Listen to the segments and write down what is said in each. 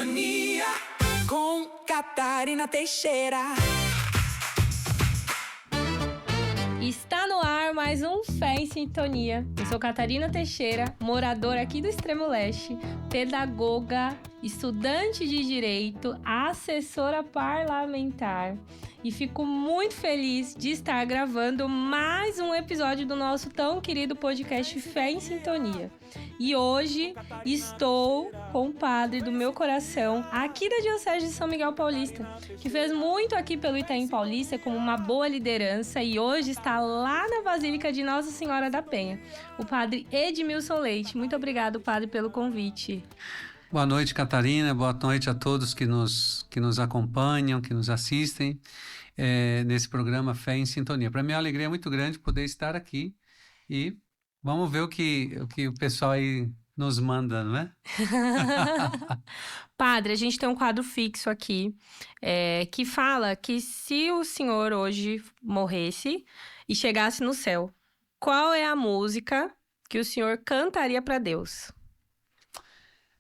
Sintonia com Catarina Teixeira. Está no ar mais um Fé em Sintonia. Eu sou Catarina Teixeira, moradora aqui do Extremo Leste, pedagoga, estudante de Direito, assessora parlamentar. E fico muito feliz de estar gravando mais um episódio do nosso tão querido podcast Fé em Sintonia. E hoje estou com o padre do meu coração, aqui da Diocese de São Miguel Paulista, que fez muito aqui pelo Itaim Paulista como uma boa liderança e hoje está lá na Basílica de Nossa Senhora da Penha, o padre Edmilson Leite. Muito obrigado, padre, pelo convite. Boa noite, Catarina. Boa noite a todos que nos acompanham, que nos assistem nesse programa Fé em Sintonia. Para mim é uma alegria muito grande poder estar aqui e vamos ver o que o pessoal aí nos manda, não é? Padre, a gente tem um quadro fixo aqui que fala que se o senhor hoje morresse e chegasse no céu, qual é a música que o senhor cantaria para Deus?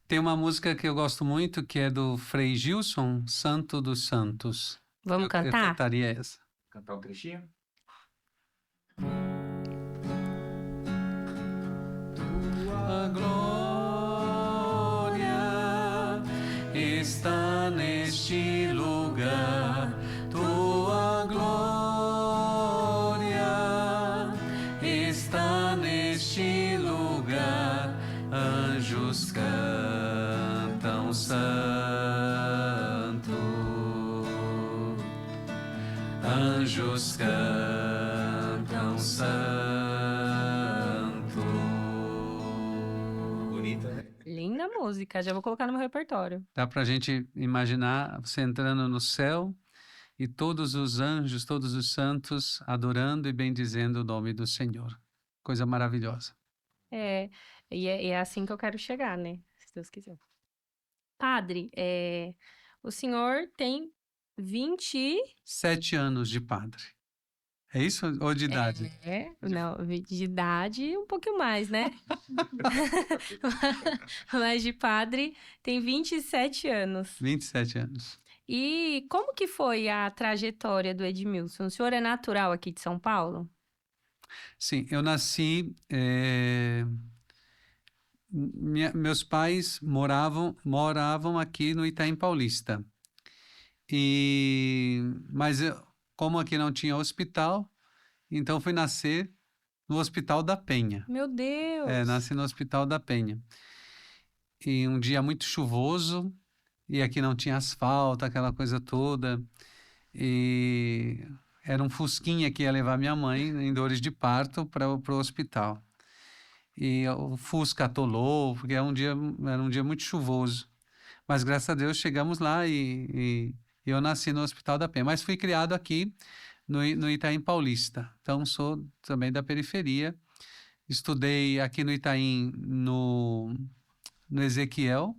Tem uma música que eu gosto muito, que é do Frei Gilson, Santo dos Santos. Vamos cantar? Eu cantaria essa. Cantar um trechinho? Tua glória está neste lugar. Tua glória está neste lugar. Anjos cantam santo. Anjos cantam santo. Bonita, né? Linda música, já vou colocar no meu repertório. Dá pra gente imaginar você entrando no céu e todos os anjos, todos os santos adorando e bendizendo o nome do Senhor. Coisa maravilhosa. E é assim que eu quero chegar, né? Se Deus quiser. Padre, o senhor tem 20... 7 anos de padre. É isso ou de idade? Não, de idade um pouquinho mais, né? Mas de padre tem 27 anos. 27 anos. E como que foi a trajetória do Edmilson? O senhor é natural aqui de São Paulo? Sim, eu nasci... meus pais moravam aqui no Itaim Paulista. Mas como aqui não tinha hospital, então fui nascer no Hospital da Penha. Meu Deus! Nasci no Hospital da Penha. E um dia muito chuvoso, e aqui não tinha asfalto, aquela coisa toda. E era um fusquinha que ia levar minha mãe em dores de parto para o hospital. E o Fusca atolou, porque era um dia muito chuvoso. Mas graças a Deus chegamos lá e eu nasci no Hospital da Penha. Mas fui criado aqui no Itaim Paulista. Então sou também da periferia. Estudei aqui no Itaim no Ezequiel.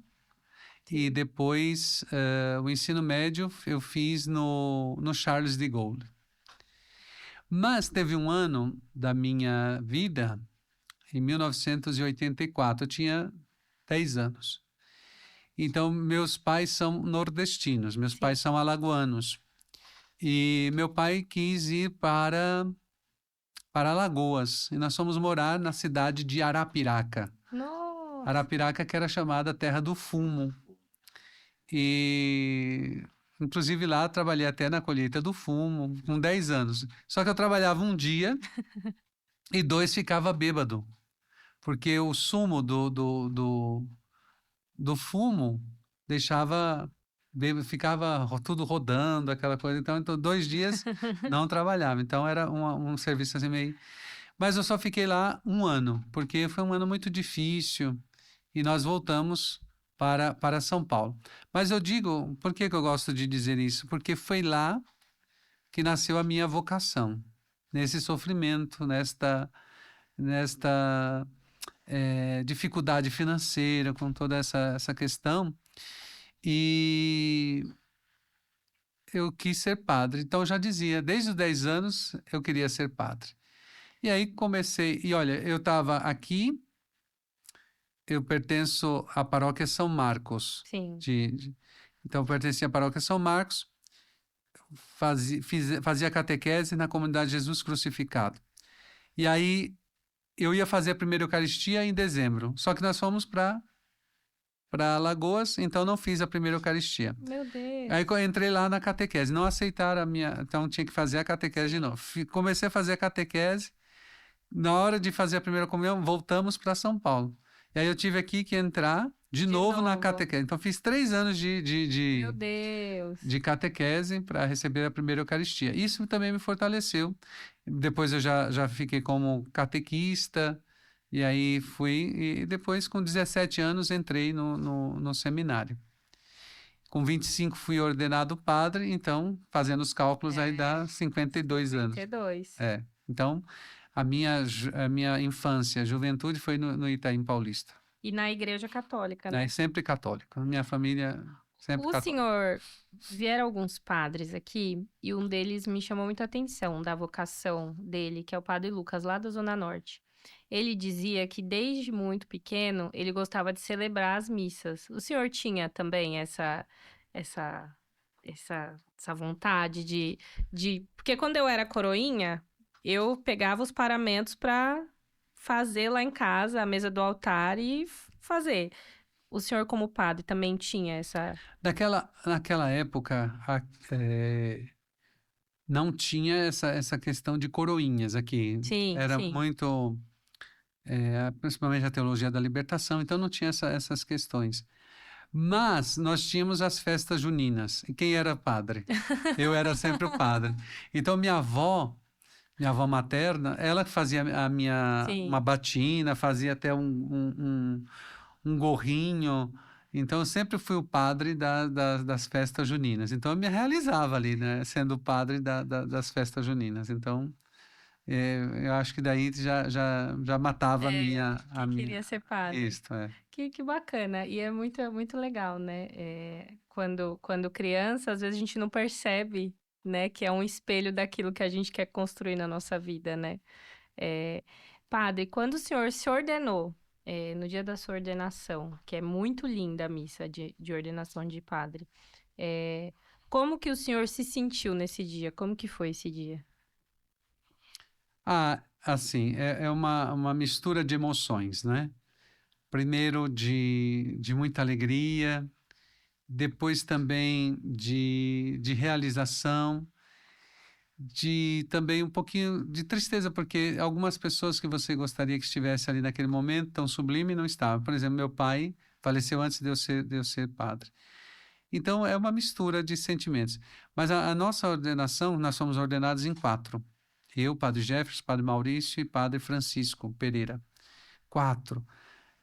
E depois o ensino médio eu fiz no Charles de Gaulle. Mas teve um ano da minha vida, em 1984, eu tinha 10 anos. Então, meus pais são nordestinos, meus pais são alagoanos. E meu pai quis ir para Alagoas. E nós fomos morar na cidade de Arapiraca. Nossa! Arapiraca, que era chamada Terra do Fumo. E, inclusive, lá trabalhei até na colheita do fumo, com 10 anos. Só que eu trabalhava um dia e 2 ficava bêbado. Porque o sumo do fumo ficava tudo rodando, aquela coisa. Então 2 dias não trabalhava. Então era um serviço assim meio... Mas eu só fiquei lá 1 ano, porque foi um ano muito difícil e nós voltamos para São Paulo. Mas eu digo, por que eu gosto de dizer isso? Porque foi lá que nasceu a minha vocação, nesse sofrimento, nesta dificuldade financeira, com toda essa questão. E eu quis ser padre. Então, eu já dizia, desde os 10 anos, eu queria ser padre. E aí comecei... E olha, eu estava aqui eu pertenço à paróquia São Marcos. Sim. Então, eu pertencia à paróquia São Marcos, fazia catequese na comunidade Jesus Crucificado. E aí, eu ia fazer a primeira Eucaristia em dezembro, só que nós fomos para Alagoas, então não fiz a primeira Eucaristia. Meu Deus. Aí eu entrei lá na catequese, não aceitaram a minha, então tinha que fazer a catequese de novo. Comecei a fazer a catequese, na hora de fazer a primeira comunhão, voltamos para São Paulo. E aí eu tive aqui que entrar de novo na catequese. Então fiz 3 anos Meu Deus. de catequese para receber a primeira Eucaristia. Isso também me fortaleceu. Depois eu já fiquei como catequista, e aí e depois com 17 anos entrei no seminário. Com 25 fui ordenado padre, então, fazendo os cálculos, aí dá 52 anos. 52. Então, a minha infância, juventude foi no Itaim Paulista. E na Igreja Católica, né? Sempre católica. Minha família sempre O católica. senhor, vieram alguns padres aqui, e um deles me chamou muita atenção, da vocação dele, que é o padre Lucas, lá da Zona Norte. Ele dizia que desde muito pequeno ele gostava de celebrar as missas. O senhor tinha também essa vontade Porque quando eu era coroinha, eu pegava os paramentos para fazer lá em casa, a mesa do altar e fazer. O senhor, como padre, também tinha essa... Naquela época, não tinha essa questão de coroinhas aqui. Sim, Era sim. muito, principalmente a teologia da libertação, então não tinha essas questões. Mas nós tínhamos as festas juninas. E quem era padre? Eu era sempre o padre. Então minha avó materna, ela que fazia Sim. uma batina, fazia até um gorrinho. Então, eu sempre fui o padre das festas juninas. Então, eu me realizava ali, né? Sendo o padre das festas juninas. Então, eu acho que daí já matava a minha... queria ser padre. Isso, Que bacana. E é muito, muito legal, né? Quando criança, às vezes a gente não percebe, né? Que é um espelho daquilo que a gente quer construir na nossa vida, né? Padre, quando o senhor se ordenou, no dia da sua ordenação, que é muito linda a missa de ordenação de padre, como que o senhor se sentiu nesse dia? Como que foi esse dia? Assim, é uma mistura de emoções, né? Primeiro de muita alegria, depois também de realização, também um pouquinho de tristeza, porque algumas pessoas que você gostaria que estivesse ali naquele momento tão sublime não estavam. Por exemplo, meu pai faleceu antes de eu ser padre. Então, é uma mistura de sentimentos. Mas a nossa ordenação, nós somos ordenados em 4. Eu, padre Jefferson, padre Maurício e padre Francisco Pereira. 4.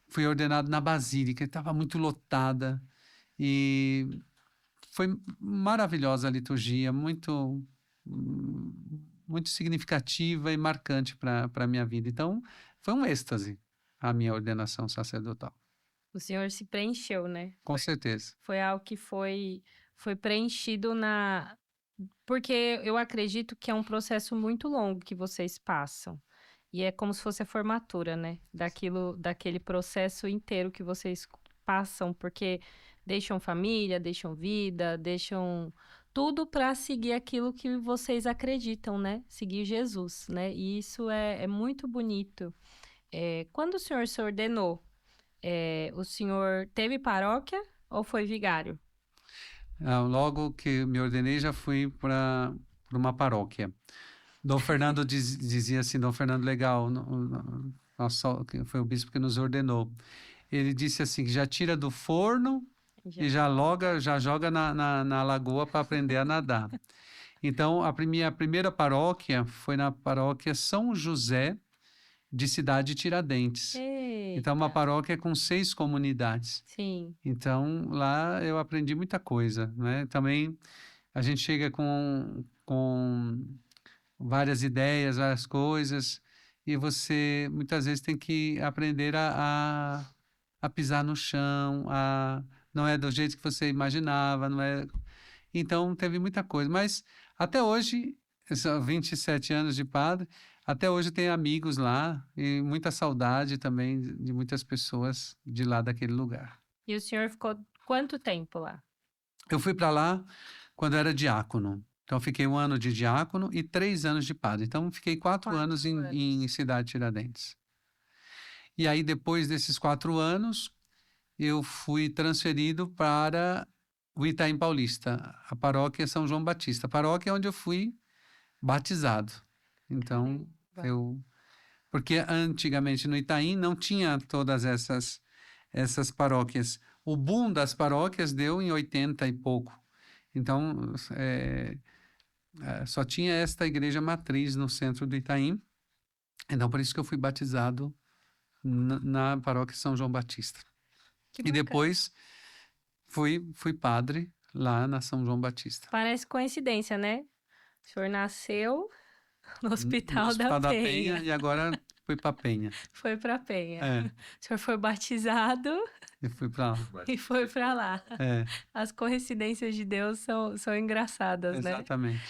Fui ordenado na Basílica, estava muito lotada. E foi maravilhosa a liturgia, muito significativa e marcante para a minha vida. Então, foi um êxtase a minha ordenação sacerdotal. O senhor se preencheu, né? Com certeza. Foi algo que foi preenchido porque eu acredito que é um processo muito longo que vocês passam. E é como se fosse a formatura, né? Daquele processo inteiro que vocês passam, porque deixam família, deixam vida, deixam tudo para seguir aquilo que vocês acreditam, né? Seguir Jesus, né? E isso é muito bonito. Quando o senhor se ordenou, o senhor teve paróquia ou foi vigário? Logo que me ordenei, já fui para uma paróquia. Dom Fernando dizia assim, Dom Fernando Legal, que foi o bispo que nos ordenou. Ele disse assim, que já tira do forno e já joga na lagoa para aprender a nadar. Então, a primeira paróquia foi na paróquia São José, de Cidade Tiradentes. Eita. Então, uma paróquia com 6 comunidades. Sim. Então, lá eu aprendi muita coisa, né? Também a gente chega com várias ideias, várias coisas, e você muitas vezes tem que aprender a pisar no chão, não é do jeito que você imaginava, não é... Então, teve muita coisa. Mas, até hoje, são 27 anos de padre, Até hoje tenho amigos lá e muita saudade também de muitas pessoas de lá daquele lugar. E o senhor ficou quanto tempo lá? Eu fui para lá quando era diácono. Então, fiquei 1 ano de diácono e 3 anos de padre. Então, fiquei 4 anos 4 em anos. Cidade Tiradentes. E aí, depois desses 4 anos, eu fui transferido para o Itaim Paulista, a paróquia São João Batista. A paróquia onde eu fui batizado. Então, Caramba. eu... Porque antigamente no Itaim não tinha todas essas paróquias. O boom das paróquias deu em 80 e pouco. Então, só tinha esta igreja matriz no centro do Itaim. Então, por isso que eu fui batizado na paróquia São João Batista. Que E bacana. depois fui padre lá na São João Batista. Parece coincidência, né? O senhor nasceu no No Hospital da Hospital da Penha. Penha e agora fui para Penha. Foi pra Penha. É, O senhor foi batizado e fui para lá. e foi pra lá. É, As coincidências de Deus são engraçadas, né? exatamente.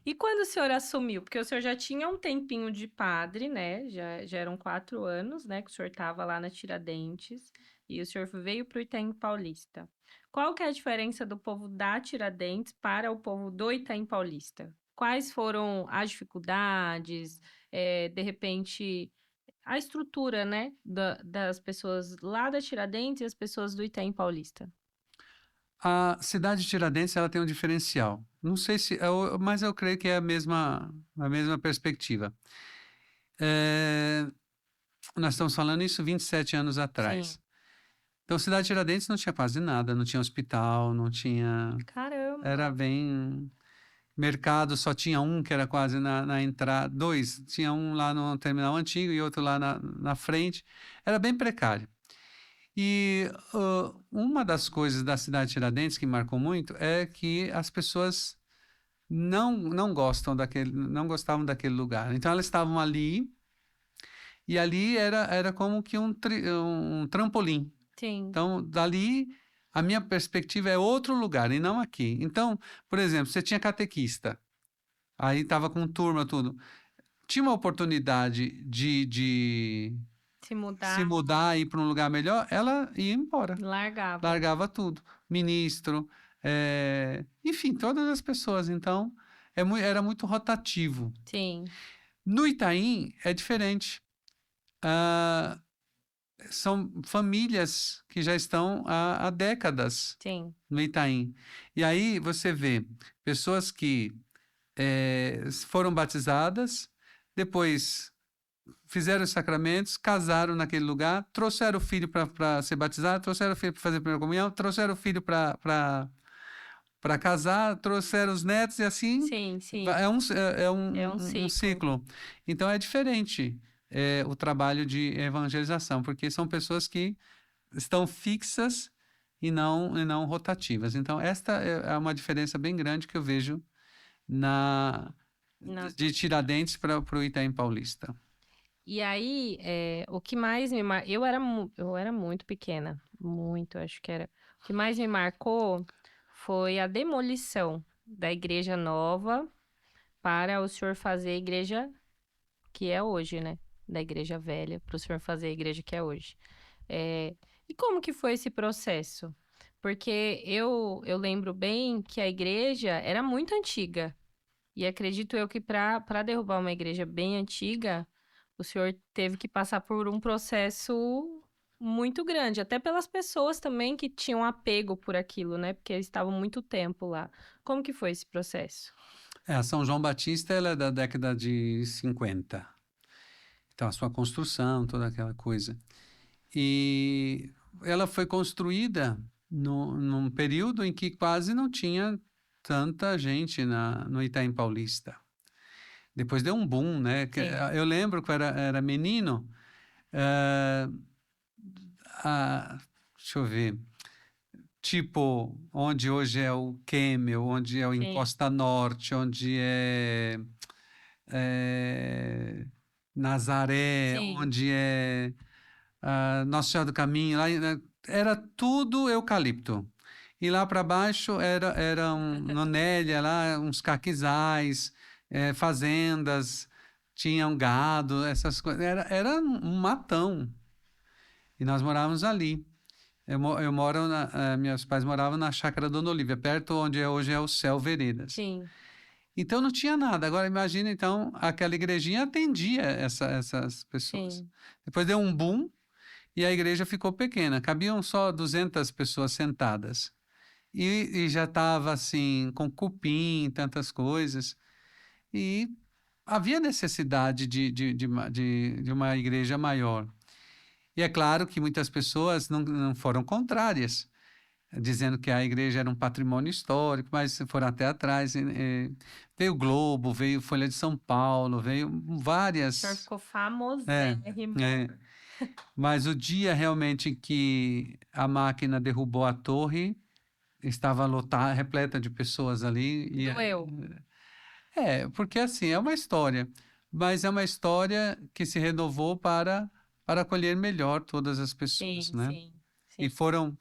E quando o senhor assumiu? Porque o senhor já tinha um tempinho de padre, né? Já eram 4 anos, né? Que o senhor estava lá na Tiradentes. E o senhor veio para o Itaim Paulista. Qual que é a diferença do povo da Tiradentes para o povo do Itaim Paulista? Quais foram as dificuldades, de repente, a estrutura, né? Das pessoas lá da Tiradentes e as pessoas do Itaim Paulista? A cidade de Tiradentes ela tem um diferencial. Não sei se, mas eu creio que é a mesma perspectiva. Nós estamos falando isso 27 anos Sim. atrás. Então, cidade de Tiradentes não tinha quase nada, não tinha hospital, não tinha. Caramba! Era bem. Mercado só tinha um que era quase na entrada, 2, tinha um lá no terminal antigo e outro lá na frente. Era bem precário. E uma das coisas da cidade de Tiradentes que marcou muito é que as pessoas não gostavam daquele lugar. Então elas estavam ali e ali era como que um trampolim. Sim, Então dali a minha perspectiva é outro lugar e não aqui. Então, por exemplo, você tinha catequista, aí estava com turma tudo, tinha uma oportunidade de se se mudar, mudar e ir para um lugar melhor, ela ia embora. largava. Largava tudo. Ministro, enfim, todas as pessoas. Então, era muito rotativo. Sim, No Itaim é diferente. Ah, são famílias que já estão há décadas sim, no Itaim. E aí você vê pessoas que foram batizadas, depois fizeram os sacramentos, casaram naquele lugar, trouxeram o filho para ser batizado, trouxeram o filho para fazer a primeira comunhão, trouxeram o filho para casar, trouxeram os netos e assim sim, sim. é É um um ciclo. ciclo. Então é diferente o trabalho de evangelização, porque são pessoas que estão fixas e não rotativas. Então esta é uma diferença bem grande que eu vejo Na- de Tiradentes para o Itaim Paulista. E aí, o que mais eu era muito pequena, muito, acho que era. O que mais me marcou foi a demolição da igreja nova para o senhor fazer a igreja que é hoje, né? Da igreja velha, para o senhor fazer a igreja que é hoje. E como que foi esse processo? Porque eu lembro bem que a igreja era muito antiga. E acredito eu que para derrubar uma igreja bem antiga, o senhor teve que passar por um processo muito grande, até pelas pessoas também que tinham apego por aquilo, né? Porque eles estavam muito tempo lá. Como que foi esse processo? A São João Batista ela é da década de 50. Então, a sua construção, toda aquela coisa. E ela foi construída num período em que quase não tinha tanta gente no Itaim Paulista. Depois deu um boom, né? Sim. Eu lembro que eu era menino, eh, deixa eu ver, tipo, onde hoje é o Kemmel, onde é o Sim. Encosta Norte, onde é Nazaré, Sim. onde é Nossa Senhora do Caminho, lá, era tudo eucalipto. E lá para baixo era Nonélia, lá uns caquizais, fazendas, tinha um gado, essas coisas. Era um matão. E nós morávamos ali. Eu moro meus pais moravam na Chácara Dona Olívia, perto onde hoje é o Céu Veredas. Sim, Então não tinha nada. Agora imagina, então, aquela igrejinha atendia essas pessoas. sim. Depois deu um boom e a igreja ficou pequena. Cabiam só 200 pessoas sentadas. E já estava assim, com cupim, tantas coisas. E havia necessidade de uma igreja maior. E é claro que muitas pessoas não foram contrárias, dizendo que a igreja era um patrimônio histórico, mas foram até atrás. Veio o Globo, veio Folha de São Paulo, veio O senhor várias. ficou É, famosérrimo. é. Mas o dia realmente em que a máquina derrubou a torre, estava lotada, repleta de pessoas ali. Doeu. Porque assim, é uma história, mas é uma história que se renovou para acolher melhor todas as pessoas, Sim, né? sim, E sim.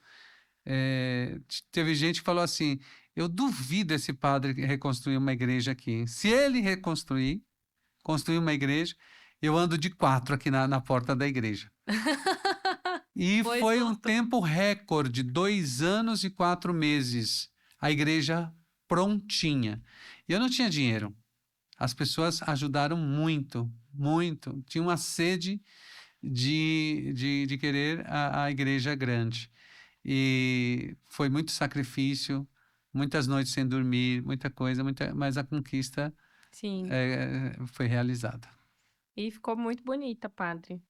teve gente que falou assim, eu duvido esse padre reconstruir uma igreja aqui. Se ele construir uma igreja, eu ando de 4 aqui na porta da igreja. E Foi foi um tudo. tempo recorde, 2 anos e 4 meses, a igreja prontinha. E eu não tinha dinheiro. As pessoas ajudaram muito, muito. Tinha uma sede de querer a igreja grande. E foi muito sacrifício, muitas noites sem dormir, muita coisa, mas a conquista Sim. foi realizada. E ficou muito bonita, padre.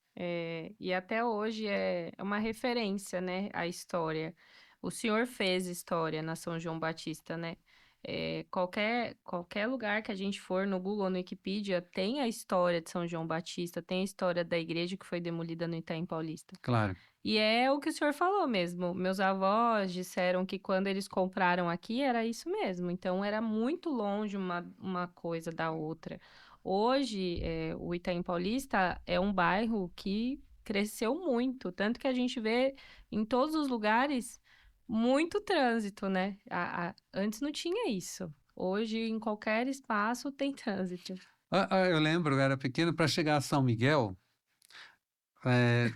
E até hoje é uma referência, né, à história. O senhor fez história na São João Batista, né? Qualquer lugar que a gente for no Google ou no Wikipedia tem a história de São João Batista, tem a história da igreja que foi demolida no Itaim Paulista. Claro, E é o que o senhor falou mesmo. Meus avós disseram que quando eles compraram aqui era isso mesmo. Então era muito longe uma coisa da outra. Hoje, o Itaim Paulista é um bairro que cresceu muito. Tanto que a gente vê em todos os lugares muito trânsito, né? Antes não tinha isso. Hoje, em qualquer espaço, tem trânsito. Eu lembro, eu era pequeno, para chegar a São Miguel, é,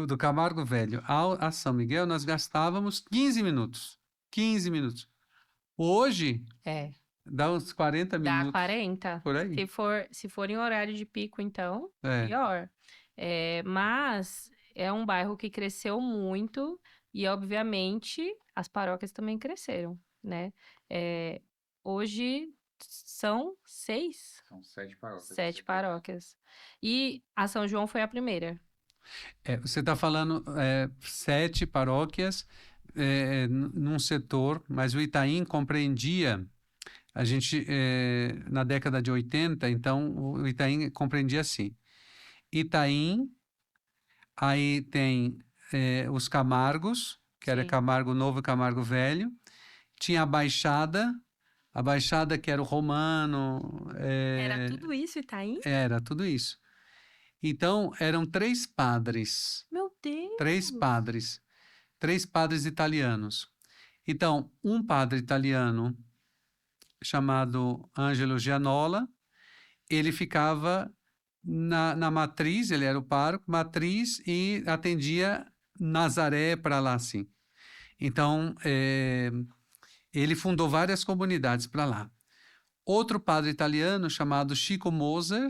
do Camargo Velho a São Miguel, nós gastávamos 15 minutos. 15 minutos. Hoje, É. dá uns 40 Dá minutos 40. por aí. Se for em horário de pico, então, É. pior. Mas é um bairro que cresceu muito e, obviamente, as paróquias também cresceram, né? Hoje são 6, São 7 paróquias. 7 paróquias. E a São João foi a primeira. Você está falando 7 paróquias num setor, mas o Itaim compreendia, a gente, na década de 80, então o Itaim compreendia assim, Itaim, aí tem os Camargos, que era Sim. Camargo Novo e Camargo Velho, tinha a Baixada que era o Romano, Era tudo isso, Itaim? era tudo isso. Então, eram 3 padres. Meu Deus! 3 padres italianos. Então, um padre italiano chamado Angelo Gianola, ele ficava na matriz, ele era o pároco, matriz, e atendia Nazaré para lá, assim. Então, ele fundou várias comunidades para lá. Outro padre italiano chamado Chico Moser,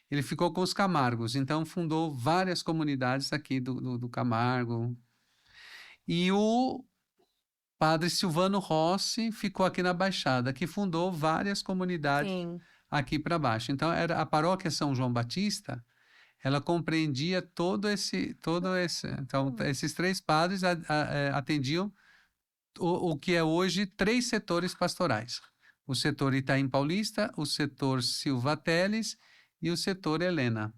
ele ficou com os Camargos, então fundou várias comunidades aqui do Camargo. E o padre Silvano Rossi ficou aqui na Baixada, que fundou várias comunidades Sim. aqui para baixo. Então, era a paróquia São João Batista, ela compreendia todo esse... Então, esses 3 padres atendiam o que é hoje 3 setores pastorais. O setor Itaim Paulista, o setor Silva Teles e o setor Helena.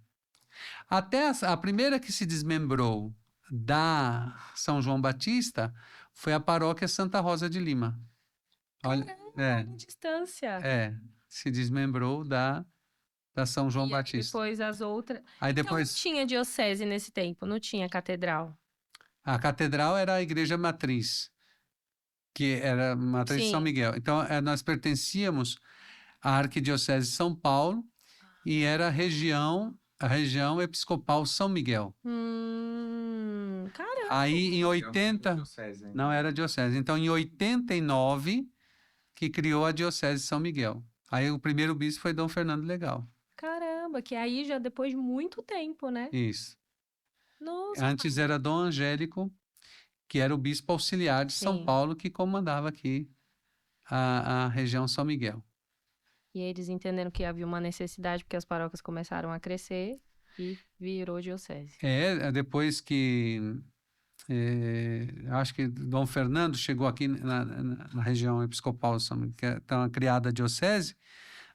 Até a primeira que se desmembrou da São João Batista foi a paróquia Santa Rosa de Lima. Olha, A distância. se desmembrou da São João E aí Batista. depois as outras. Aí Então depois, não tinha diocese nesse tempo, não tinha catedral. a catedral era a igreja matriz, que era a matriz de São Sim. Miguel. Então, nós pertencíamos à Arquidiocese de São Paulo e era a região episcopal São Miguel. Caramba. Aí em 80, Diocese ainda. não era diocese. Então em 89 que criou a Diocese de São Miguel. Aí o primeiro bispo foi Dom Fernando Legal. Caramba, que aí já depois de muito tempo, né? Isso. Nossa. Antes era Dom Angélico, que era o bispo auxiliar de São Sim. Paulo, que comandava aqui a região São Miguel. E eles entenderam que havia uma necessidade, porque as paróquias começaram a crescer e virou diocese. Depois que acho que Dom Fernando chegou aqui na região episcopal, que é então, criada a diocese,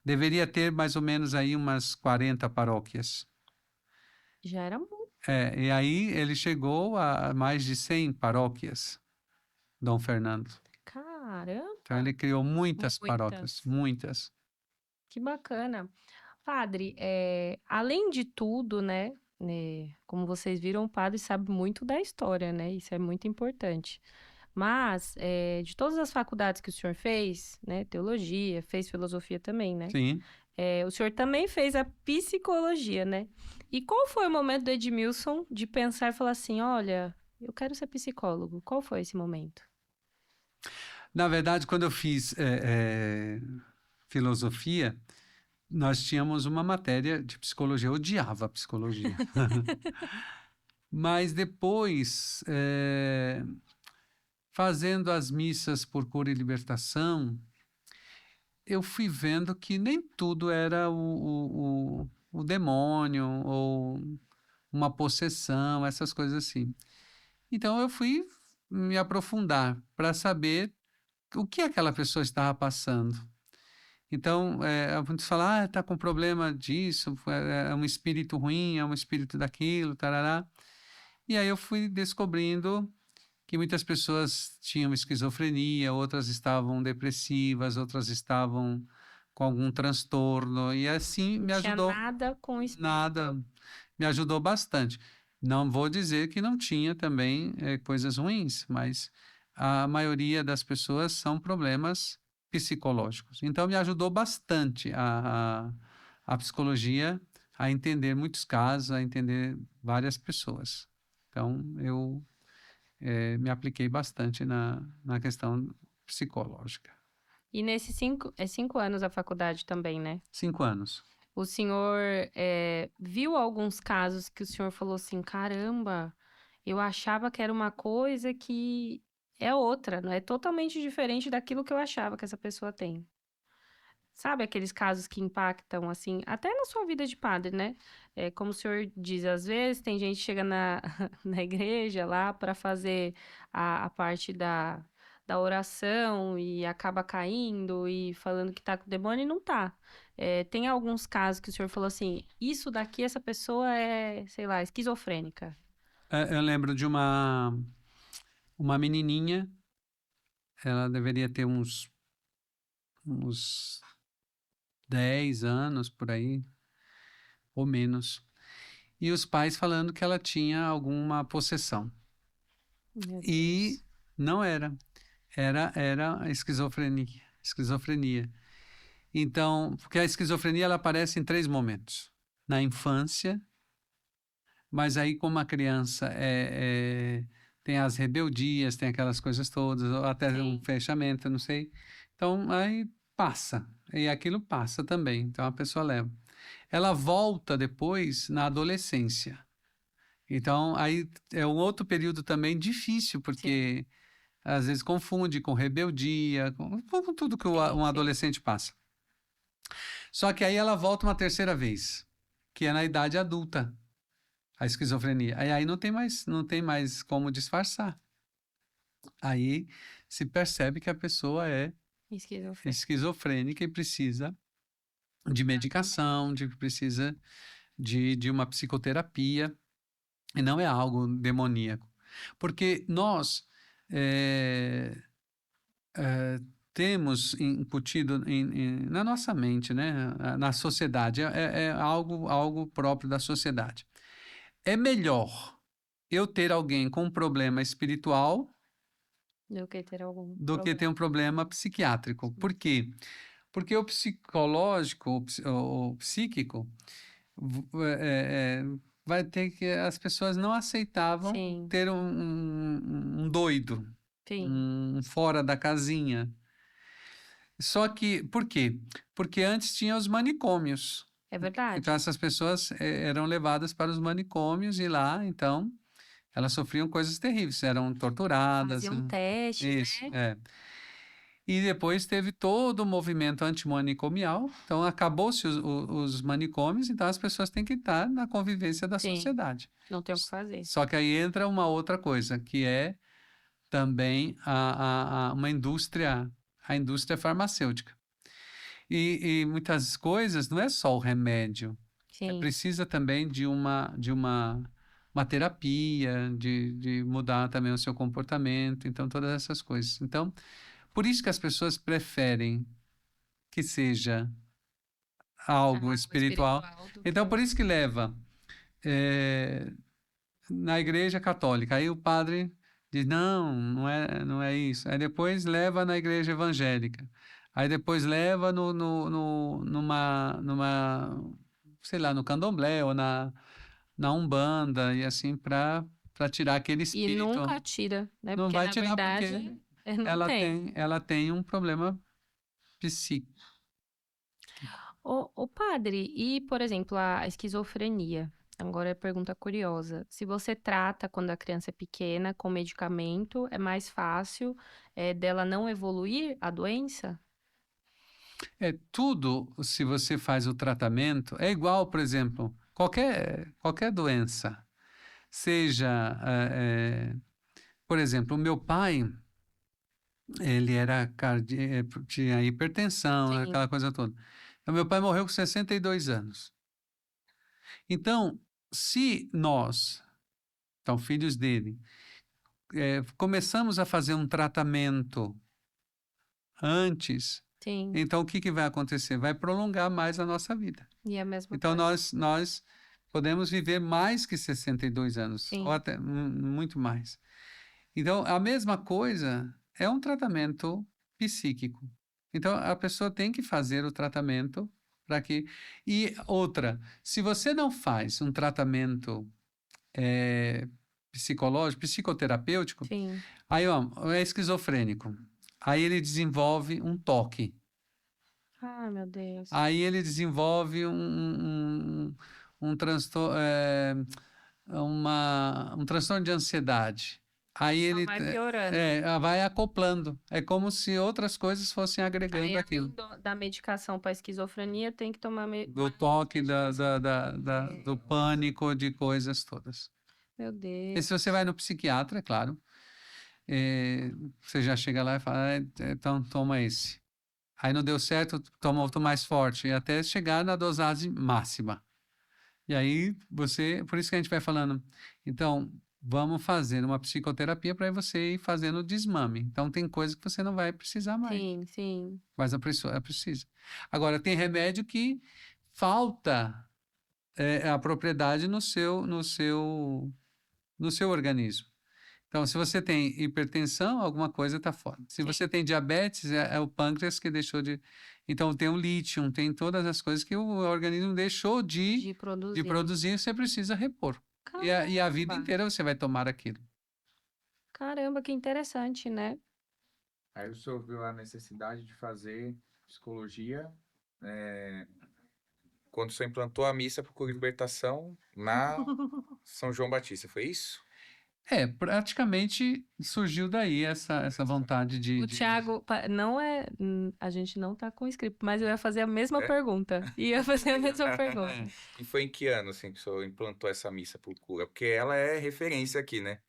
deveria ter mais ou menos aí umas 40 paróquias. Já era muito. E aí ele chegou a mais de 100 paróquias, Dom Fernando. Caramba, Então ele criou muitas Muitas. paróquias, muitas. que bacana. Padre, além de tudo, né? Como vocês viram, o padre sabe muito da história, né? Isso é muito importante. Mas, de todas as faculdades que o senhor fez, né? Teologia, fez filosofia também, né? Sim. O senhor também fez a psicologia, né? E qual foi o momento do Edmilson de pensar e falar assim, olha, eu quero ser psicólogo? Qual foi esse momento? Na verdade, quando eu fiz filosofia, nós tínhamos uma matéria de psicologia. Eu odiava a psicologia. Mas depois, fazendo as missas por cura e libertação, eu fui vendo que nem tudo era o demônio ou uma possessão, essas coisas assim. Então eu fui me aprofundar para saber o que aquela pessoa estava passando. Então, muitos falam, está com problema disso, é um espírito ruim, é um espírito daquilo, tarará. E aí eu fui descobrindo que muitas pessoas tinham esquizofrenia, outras estavam depressivas, outras estavam com algum transtorno, e assim me Não tinha ajudou. nada com isso. Nada, me ajudou bastante. Não vou dizer que não tinha também coisas ruins, mas a maioria das pessoas são problemas psicológicos. Então, me ajudou bastante a psicologia a entender muitos casos, a entender várias pessoas. Então, eu me apliquei bastante na questão psicológica. E nesses 5 anos a faculdade também, né? 5 anos. O senhor viu alguns casos que o senhor falou assim, caramba, eu achava que era uma coisa que é outra, não é totalmente diferente daquilo que eu achava que essa pessoa tem. Sabe aqueles casos que impactam, assim, até na sua vida de padre, né? Como o senhor diz, às vezes tem gente que chega na igreja lá para fazer a parte da oração e acaba caindo e falando que tá com o demônio e não tá. Tem alguns casos que o senhor falou assim, isso daqui, essa pessoa é, sei lá, esquizofrênica. Eu lembro de uma menininha, ela deveria ter uns 10 anos por aí, ou menos. E os pais falando que ela tinha alguma possessão. Meu E Deus. não era. Era esquizofrenia. Então, porque a esquizofrenia ela aparece em 3 momentos. Na infância, mas aí como a criança tem as rebeldias, tem aquelas coisas todas, ou até um Sim. fechamento, eu não sei. Então, aí passa. E aquilo passa também. Então, a pessoa leva. Ela volta depois na adolescência. Então, aí é um outro período também difícil, porque às vezes confunde com rebeldia, com tudo que um adolescente passa. Só que aí ela volta uma terceira vez, que é na idade adulta, a esquizofrenia. Aí não tem mais como disfarçar. Aí se percebe que a pessoa é Esquizofrênica. esquizofrênica e precisa de medicação, precisa de uma psicoterapia, e não é algo demoníaco. Porque nós temos incutido na nossa mente, né? Na sociedade, é algo próprio da sociedade. É melhor eu ter alguém com um problema espiritual Do que ter algum do que ter um problema psiquiátrico. Por quê? Porque o psicológico, o psíquico, vai ter que... As pessoas não aceitavam Sim, ter um doido, sim. um fora da casinha. Só que, por quê? Porque antes tinha os manicômios. É Então, verdade. essas pessoas eram levadas para os manicômios e lá, então, elas sofriam coisas terríveis, eram torturadas. Fazia um teste, Isso, né? é. E depois teve todo o movimento antimanicomial, então acabou-se os manicômios, então as pessoas têm que estar na convivência da Sim, sociedade. não tem o que fazer. Só que aí entra uma outra coisa, que é também uma indústria, a indústria farmacêutica. E muitas coisas não é só o remédio, Sim, precisa também uma terapia, de mudar também o seu comportamento, então todas essas coisas. Então, por isso que as pessoas preferem que seja algo o espiritual. espiritual do que Então, por o... isso que leva na igreja católica. Aí o padre diz, não, não é isso. Aí depois leva na igreja evangélica. Aí depois leva sei lá, no candomblé ou na Umbanda, e assim, para tirar aquele E espírito. nunca tira, né? Não Porque vai na tirar porque verdade não tem. ela tem um problema psíquico. O padre, e por exemplo, a esquizofrenia? Agora é pergunta curiosa. Se você trata quando a criança é pequena com medicamento, é mais fácil dela não evoluir a doença? É tudo, se você faz o tratamento, é igual, por exemplo, qualquer doença. Seja, por exemplo, o meu pai, ele tinha hipertensão, Sim, aquela coisa toda. Então, meu pai morreu com 62 anos. Então, se nós, então, filhos dele, começamos a fazer um tratamento antes, sim. então o que que vai acontecer? Vai prolongar mais a nossa vida. E é a mesma Então, coisa. nós podemos viver mais que 62 anos, ou Sim, até muito mais. Então, a mesma coisa é um tratamento psíquico. Então, a pessoa tem que fazer o tratamento para que. E outra, se você não faz um tratamento psicológico, psicoterapêutico, sim. aí, ó, é esquizofrênico. Aí ele desenvolve um toque. Ai, meu Deus. Aí ele desenvolve um transtorno, um transtorno de ansiedade. Aí Só ele vai piorando. vai acoplando. É como se outras coisas fossem agregando Aí, além aquilo. da medicação para esquizofrenia, tem que tomar Do mais toque, medicação. do pânico, de coisas todas. Meu E se você Deus. vai no psiquiatra, é claro, você já chega lá e fala, então toma esse. Aí não deu certo, toma outro mais forte, e até chegar na dosagem máxima. E aí por isso que a gente vai falando, então, vamos fazer uma psicoterapia para você ir fazendo o desmame. Então, tem coisa que você não vai precisar mais, Sim, sim. mas a pessoa precisa. Agora, tem remédio que falta a propriedade no seu organismo. Então, se você tem hipertensão, alguma coisa está fora. Se Sim. você tem diabetes, é o pâncreas que deixou de. Então, tem o lítio, tem todas as coisas que o organismo deixou De de produzir. produzir, você precisa repor. E a vida Caramba. inteira você vai tomar aquilo. Caramba, que interessante, né? Aí o senhor viu a necessidade de fazer psicologia quando o senhor implantou a missa por libertação na São João Batista, foi isso? Praticamente surgiu daí essa vontade O Thiago, não é. A gente não tá com script, mas eu ia fazer a mesma É? pergunta. Ia fazer a mesma pergunta. E foi em que ano assim, que o senhor implantou essa missa por cura? Porque ela é referência aqui, né?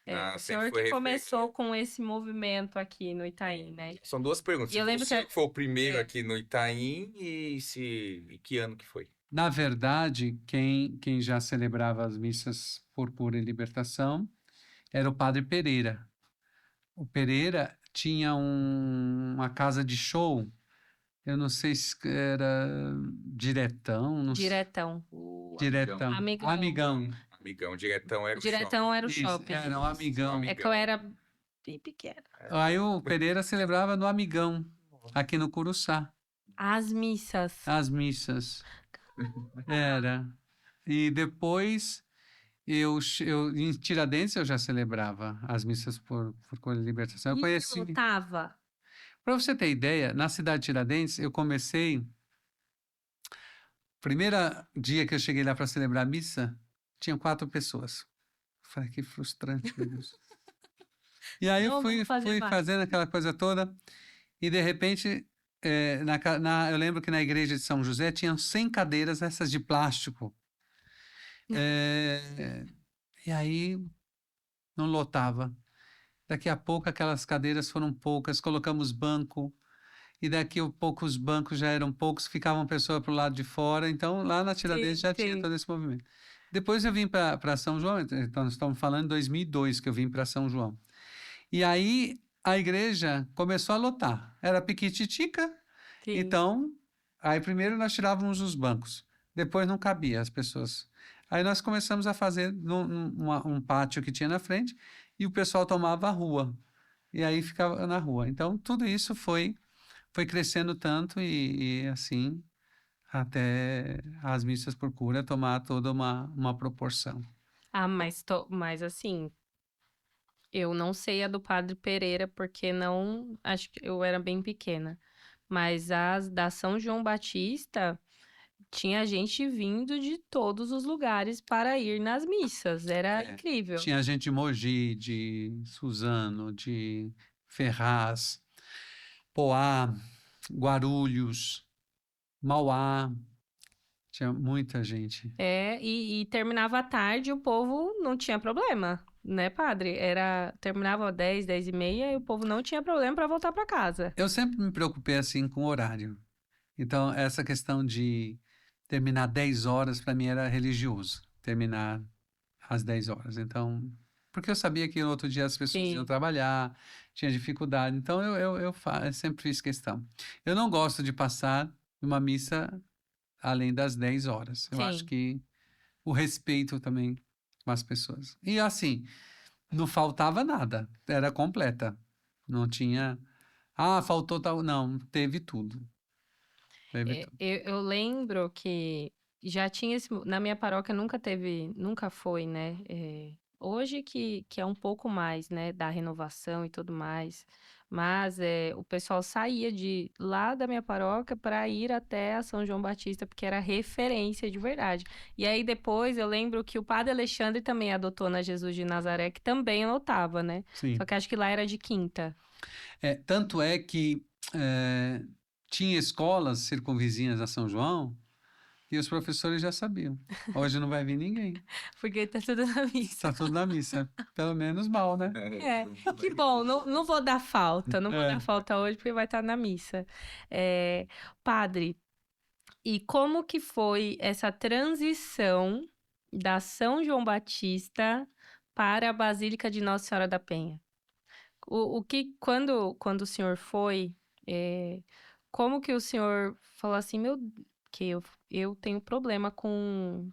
O Sempre senhor foi que referência. começou com esse movimento aqui no Itaim, né? São duas perguntas. E eu lembro Você que- foi o primeiro aqui no Itaim e que ano que foi? Na verdade, quem já celebrava as missas por cura e libertação era o Padre Pereira. O Pereira tinha uma casa de show, eu não sei se era Diretão, não sei. Diretão. Diretão. Amigão. Amigão, diretão era o Diretão era o Isso, shopping. era um Amigão. É que eu era bem pequena. Aí o Pereira celebrava no Amigão, aqui no Curuçá. As missas. as missas. Era. E depois, em Tiradentes eu já celebrava as missas por cura e libertação. Eu E conheci. lotava. Para você ter ideia, na cidade de Tiradentes, eu comecei. Primeiro dia que eu cheguei lá para celebrar a missa, tinham 4 pessoas. Falei, que frustrante, meu Deus. E aí eu Não vou fazer fui mais. fazendo aquela coisa toda, e de repente, eu lembro que na igreja de São José tinham 100 cadeiras, essas de plástico. Eh, e aí não lotava. Daqui a pouco aquelas cadeiras foram poucas, colocamos banco, e daqui a pouco os bancos já eram poucos, ficavam pessoas para o lado de fora, então lá na Tiradentes Sim, já tinha sim. todo esse movimento. Depois eu vim para São João, então nós estamos falando em 2002 que eu vim para São João. E aí a igreja começou a lotar, era piquititica, Sim. então aí primeiro nós tirávamos os bancos, depois não cabia as pessoas. Aí nós começamos a fazer um pátio que tinha na frente, e o pessoal tomava a rua, e aí ficava na rua. Então tudo isso foi crescendo tanto e assim até as missas por cura tomar toda uma proporção. Ah, mas assim, eu não sei a do Padre Pereira, porque não, acho que eu era bem pequena. Mas as da São João Batista, tinha gente vindo de todos os lugares para ir nas missas. Era É, incrível. tinha gente de Mogi, de Suzano, de Ferraz, Poá, Guarulhos, Mauá, tinha muita gente. E terminava à tarde, o povo não tinha problema, né, padre? Terminava 10, 10 e meia, e o povo não tinha problema para voltar para casa. Eu sempre me preocupei assim com o horário. Então, essa questão de terminar 10 horas, para mim era religioso, terminar às 10 horas. Então, porque eu sabia que no outro dia as pessoas iam Sim, trabalhar, tinha dificuldade. Então, eu sempre fiz questão. Eu não gosto de passar uma missa além das 10 horas. Eu acho sim. que o respeito também com as pessoas. E assim, não faltava nada, era completa. Não tinha, faltou tal. Não, teve tudo. Teve tudo. Eu lembro que já tinha na minha paróquia nunca teve, nunca foi, né? Hoje que é um pouco mais, né, da renovação e tudo mais, mas o pessoal saía de lá da minha paróquia para ir até a São João Batista, porque era referência de verdade. E aí depois eu lembro que o Padre Alexandre também adotou na Jesus de Nazaré, que também lotava, né? Só Sim. que acho que lá era de quinta. Tanto é que tinha escolas circunvizinhas a São João e os professores já sabiam. Hoje não vai vir ninguém. Porque tá tudo na missa. Está tudo na missa. Pelo menos mal, né? Que bom, não vou dar falta, não vou dar É. falta hoje porque vai estar na missa. É, padre, e como que foi essa transição da São João Batista para a Basílica de Nossa Senhora da Penha? Quando o senhor foi, como que o senhor falou assim, que eu tenho problema com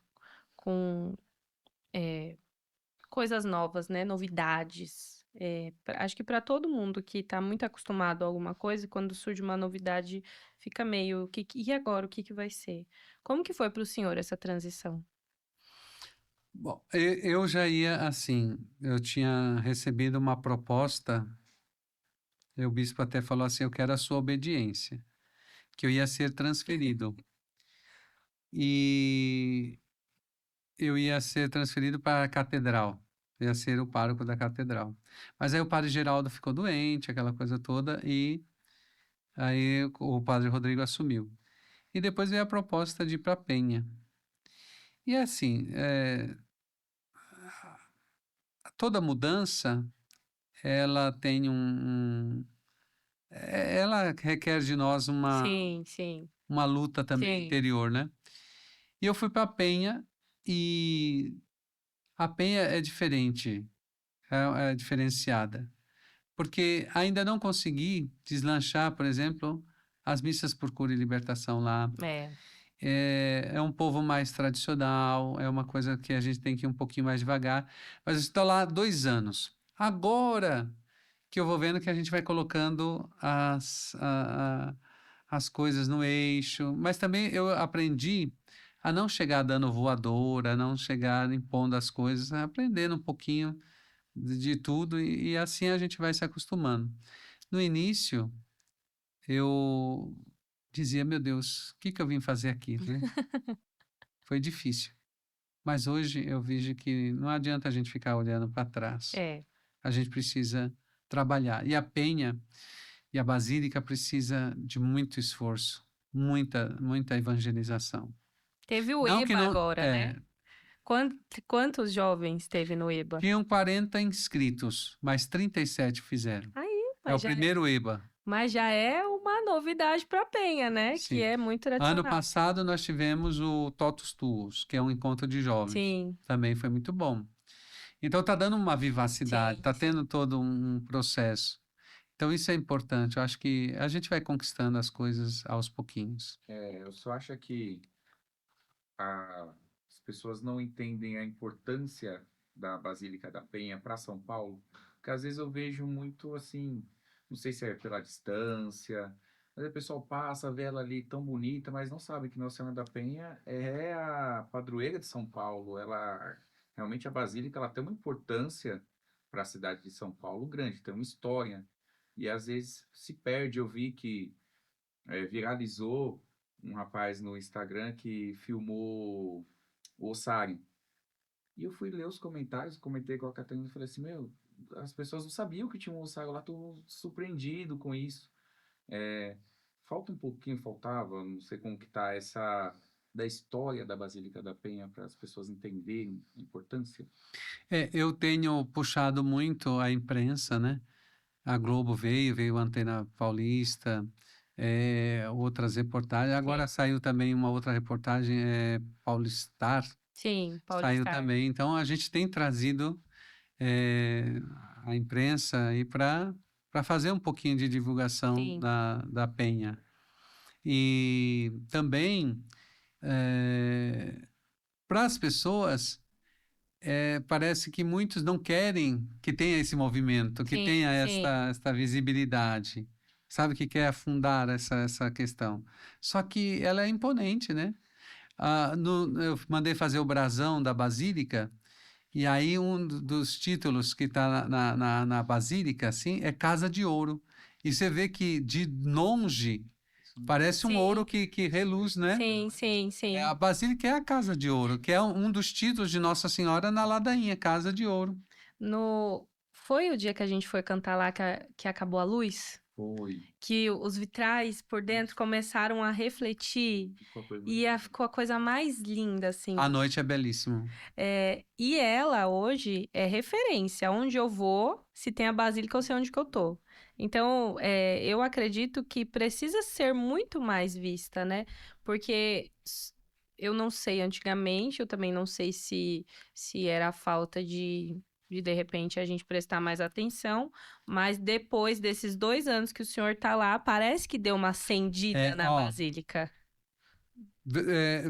coisas novas, né? Novidades. Acho que para todo mundo que está muito acostumado a alguma coisa, quando surge uma novidade, fica meio, e agora, o que que vai ser? Como que foi para o senhor essa transição? Bom, eu já ia assim, eu tinha recebido uma proposta, e o bispo até falou assim, eu quero a sua obediência, que eu ia ser transferido. E eu ia ser transferido para a catedral, ia ser o pároco da catedral. Mas aí o padre Geraldo ficou doente, aquela coisa toda, e aí o padre Rodrigo assumiu. E depois veio a proposta de ir para Penha. E assim, toda mudança, ela tem ela requer de nós Sim, sim, uma luta também sim. interior, né? E eu fui para Penha, e a Penha é diferente, é diferenciada. Porque ainda não consegui deslanchar, por exemplo, as missas por cura e libertação lá. É. É um povo mais tradicional, é uma coisa que a gente tem que ir um pouquinho mais devagar. Mas eu estou lá há 2 anos. Agora que eu vou vendo que a gente vai colocando as coisas no eixo, mas também eu aprendi a não chegar dando voadora, a não chegar impondo as coisas, aprendendo um pouquinho de tudo e assim a gente vai se acostumando. No início, eu dizia, meu Deus, o que que eu vim fazer aqui, né? Foi difícil. Mas hoje eu vejo que não adianta a gente ficar olhando para trás. É. A gente precisa trabalhar. E a Penha e a Basílica precisa de muito esforço, muita evangelização. Teve o Não que EBA não, agora, né? Quantos jovens teve no EBA? tinham 40 inscritos, mas 37 fizeram. Aí, É o mas primeiro EBA. já é uma novidade para Penha, né? Que Sim. é muito Ano tradicional. passado nós tivemos o Totus Tuos, que é um encontro de jovens. Sim, Também foi muito bom. Então tá dando uma vivacidade, sim, tá sim. tendo todo um processo. Então isso é importante. Eu acho que a gente vai conquistando as coisas aos pouquinhos. Eu só acho que as pessoas não entendem a importância da Basílica da Penha para São Paulo, porque às vezes eu vejo muito assim, não sei se é pela distância, mas o pessoal passa, vê ela ali tão bonita, mas não sabe que Nossa Senhora da Penha é a padroeira de São Paulo. Ela realmente a Basílica ela tem uma importância para a cidade de São Paulo grande, tem uma história. E às vezes se perde. Eu vi que viralizou um rapaz no Instagram que filmou o ossário. E eu fui ler os comentários, comentei com a Catarina e falei assim, meu, as pessoas não sabiam que tinha um ossário lá, tô surpreendido com isso. É, falta um pouquinho, faltava, não sei como que tá essa da história da Basílica da Penha para as pessoas entenderem a importância. Eu tenho puxado muito a imprensa, né? A Globo veio a Antena Paulista, outras reportagens. Agora saiu também uma outra reportagem, Paulistar, Sim, saiu Paulistar. também. Então a gente tem trazido eh, a imprensa aí para fazer um pouquinho de divulgação Sim, da Penha. E também para as pessoas parece que muitos não querem que tenha esse movimento, que sim, tenha sim. esta visibilidade, sabe, que quer afundar essa questão. Só que ela é imponente, né? Eu mandei fazer o brasão da Basílica, e aí um dos títulos que está na Basílica, assim, é Casa de Ouro. E você vê que de longe parece um ouro Sim, que reluz, né? sim, sim, sim. A Basílica é a Casa de Ouro, que é um dos títulos de Nossa Senhora na ladainha, Casa de Ouro. Foi o dia que a gente foi cantar lá que acabou a luz? Foi. Que os vitrais por dentro começaram a refletir Ficou a coisa e ficou a coisa mais linda, assim. A noite é belíssimo. E ela hoje é referência. Onde eu vou, se tem a Basílica, eu sei onde que eu tô. Então, eu acredito que precisa ser muito mais vista, né? Porque eu não sei antigamente, eu também não sei se era a falta de repente a gente prestar mais atenção, mas depois desses 2 anos que o senhor tá lá, parece que deu uma acendida na Ó, Basílica.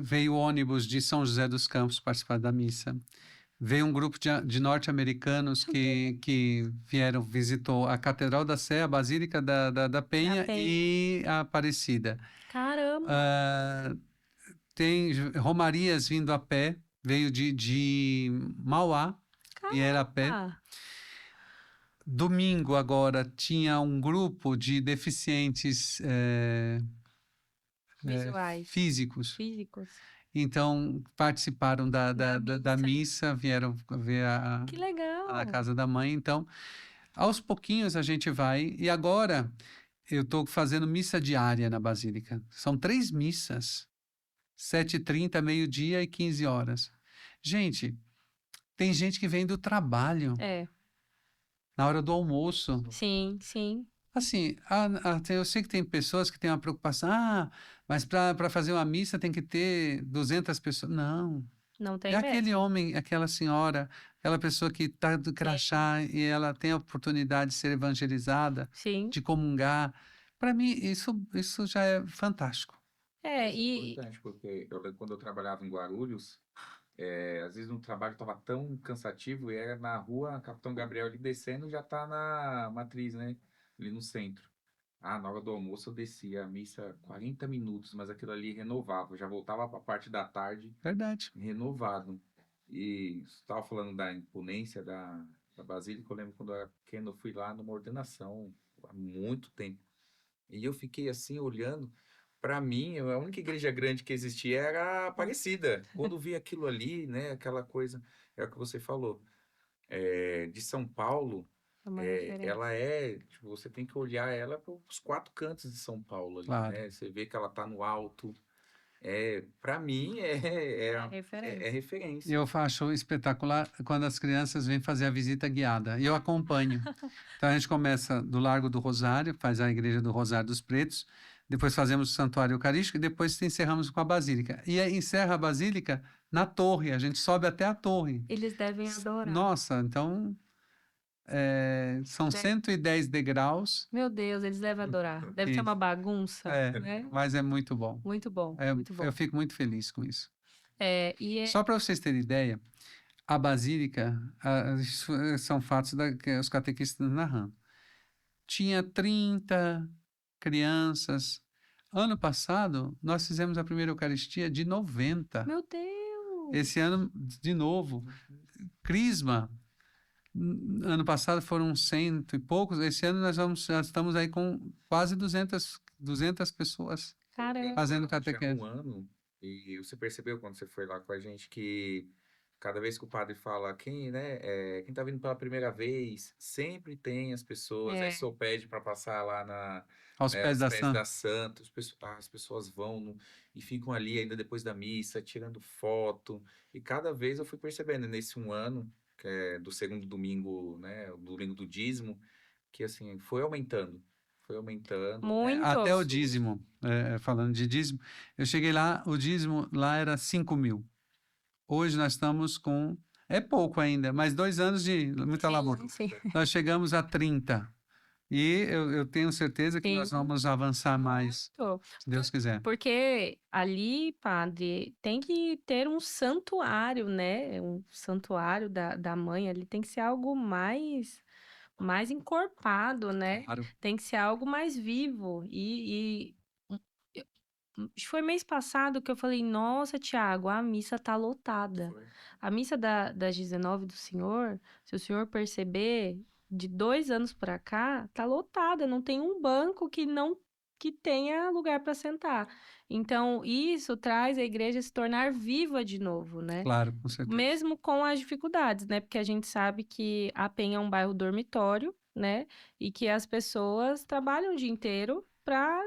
veio o ônibus de São José dos Campos participar da missa. Veio um grupo de norte-americanos que vieram, visitou a Catedral da Sé, a Basílica da Penha Penha. e a Aparecida. Caramba! Ah, tem romarias vindo a pé, veio de Mauá, vieram a pé. Caramba! Domingo agora tinha um grupo de deficientes Visuais, físicos. físicos. Então participaram da Missa. missa, vieram ver Que a legal! casa da mãe. Então, aos pouquinhos a gente vai. E agora eu estou fazendo missa diária na Basílica. São 3 missas, 7h30, meio-dia e 15 horas. Gente, tem gente que vem do trabalho É, na hora do almoço. sim, sim. Assim, eu sei que tem pessoas que têm uma preocupação, mas para fazer uma missa tem que ter 200 pessoas. Não, Não é tem aquele mesmo. homem, aquela senhora, aquela pessoa que está do crachá e ela tem a oportunidade de ser evangelizada, Sim. de comungar. Para mim, isso já é fantástico. É, Isso é e importante, porque eu lembro quando eu trabalhava em Guarulhos, às vezes no trabalho estava tão cansativo e era na rua Capitão Gabriel ali descendo já tá na matriz, né? Ali no centro. Na hora do almoço eu descia a missa 40 minutos, mas aquilo ali renovava. Eu já voltava para a parte da tarde Verdade. renovado. E você estava falando da imponência da Basílica. Eu lembro quando eu era pequeno, eu fui lá numa ordenação há muito tempo. E eu fiquei assim olhando. Para mim, a única igreja grande que existia era a Aparecida. Quando eu vi aquilo ali, né, aquela coisa, é o que você falou, de São Paulo, É uma referência. ela tipo, você tem que olhar ela para os quatro cantos de São Paulo ali, Claro. né? Você vê que ela tá no alto. Para mim, é Referência. E referência. eu acho espetacular quando as crianças vêm fazer a visita guiada. E eu acompanho. Então a gente começa do Largo do Rosário, faz a Igreja do Rosário dos Pretos, depois fazemos o Santuário Eucarístico e depois encerramos com a Basílica. E aí encerra a Basílica na torre, a gente sobe até a torre. Eles devem adorar. Nossa, então são 110 degraus, Meu Deus, eles devem adorar. Deve ser Isso. uma bagunça, né? mas é muito bom. Muito bom, muito bom. Eu fico muito feliz com isso. E Só para vocês terem ideia, a Basílica, isso são fatos que os catequistas narram. Tinha 30 crianças. Ano passado, nós fizemos a primeira Eucaristia de 90. Meu Deus! Esse ano, de novo. Crisma, ano passado foram 100 e poucos. Esse ano já estamos aí com quase 200 pessoas Caramba. fazendo Já catequese. um ano, e você percebeu quando você foi lá com a gente que cada vez que o padre fala quem tá vindo pela primeira vez, sempre tem as pessoas, aí só pede para passar lá Aos pés aos da pés Santa. da Santa, as pessoas vão e ficam ali ainda depois da missa, tirando foto, e cada vez eu fui percebendo nesse um ano, que é do segundo domingo, né, o domingo do dízimo, que assim, foi aumentando. Muito. Até o dízimo, falando de dízimo, eu cheguei lá, o dízimo lá era 5.000. Hoje nós estamos com, é pouco ainda, mas 2 anos de muita labor. Sim. Nós chegamos a 30. E eu tenho certeza que nós Sim. vamos avançar mais, Muito. se Deus quiser. Porque ali, padre, tem que ter um santuário, né? Um santuário da mãe ali tem que ser algo mais encorpado, né? Claro. Tem que ser algo mais vivo. Acho que foi mês passado que eu falei, nossa, Tiago, a missa tá lotada. Foi. A missa das 19 do senhor, se o senhor perceber, de 2 anos pra cá, tá lotada. Não tem um banco que tenha lugar para sentar. Então, isso traz a igreja a se tornar viva de novo, né? Claro, com certeza. Mesmo com as dificuldades, né? Porque a gente sabe que a Penha é um bairro dormitório, né? E que as pessoas trabalham o dia inteiro